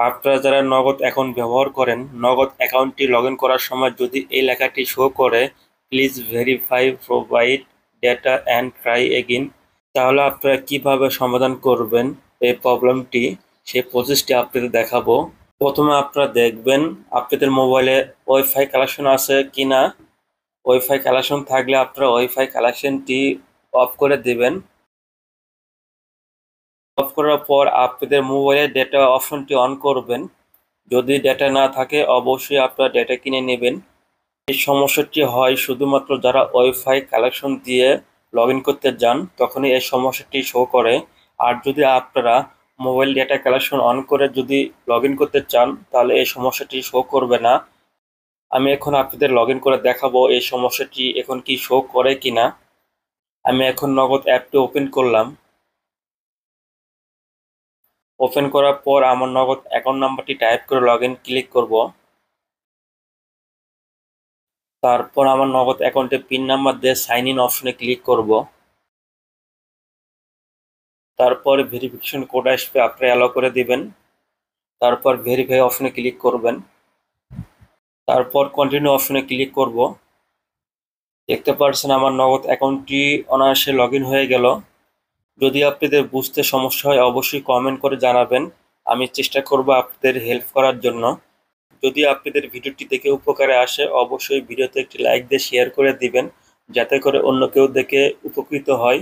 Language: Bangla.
আপনারা যারা নগদ অ্যাকাউন্ট ব্যবহার করেন, নগদ অ্যাকাউন্টটি লগ ইন করার সময় যদি এই লেখাটি শো করে please verify provide data and try again, তাহলে আপনারা কিভাবে সমাধান করবেন এই প্রবলেমটি, সেই প্রসেসটি আপনাদের দেখাবো। প্রথমে আপনারা দেখবেন আপনাদের মোবাইলে ওয়াইফাই কানেকশন আছে কিনা। ওয়াইফাই কানেকশন থাকলে আপনারা ওয়াইফাই কানেকশনটি অফ করে দিবেন। অফ করার পর আপনাদের মোবাইলে ডেটা অপশনটি অন করবেন। যদি ডেটা না থাকে অবশ্যই আপনারা ডেটা কিনে নেবেন। এই সমস্যাটি হয় শুধুমাত্র যারা ওয়াইফাই কানেকশন দিয়ে লগ ইন করতে যান তখনই এই সমস্যাটি শো করে। আর যদি আপনারা মোবাইল ডেটা কানেকশন অন করে যদি লগ ইন করতে চান তাহলে এই সমস্যাটি শো করবে না। আমি এখন আপনাদের লগ ইন করে দেখাবো এই সমস্যাটি এখন কি শো করে কিনা। আমি এখন নগদ অ্যাপটি ওপেন করলাম। ওপেন করার পর আমার নগদ অ্যাকাউন্ট নাম্বারটি টাইপ করে লগ ইন ক্লিক করব। তারপর আমার নগদ অ্যাকাউন্টে পিন নাম্বার দিয়ে সাইন ইন অপশনে ক্লিক করব। তারপর ভেরিফিকেশন কোড আসবে, আপনি অ্যালাউ করে দিবেন। তারপর ভেরিফাই অপশনে ক্লিক করবেন। তারপর কন্টিনিউ অপশনে ক্লিক করব। দেখতে পাচ্ছেন আমার নগদ অ্যাকাউন্টটি অনায়াসে লগ ইন হয়ে গেল। যদি আপনাদের বুঝতে সমস্যা হয় অবশ্যই কমেন্ট করে জানাবেন, আমি চেষ্টা করব আপনাদের হেল্প করার জন্য। যদি আপনাদের ভিডিওটি দেখে উপকারে আসে অবশ্যই ভিডিওতে একটি লাইক দিয়ে শেয়ার করে দিবেন যাতে করে অন্য কেউ দেখে উপকৃত হয়।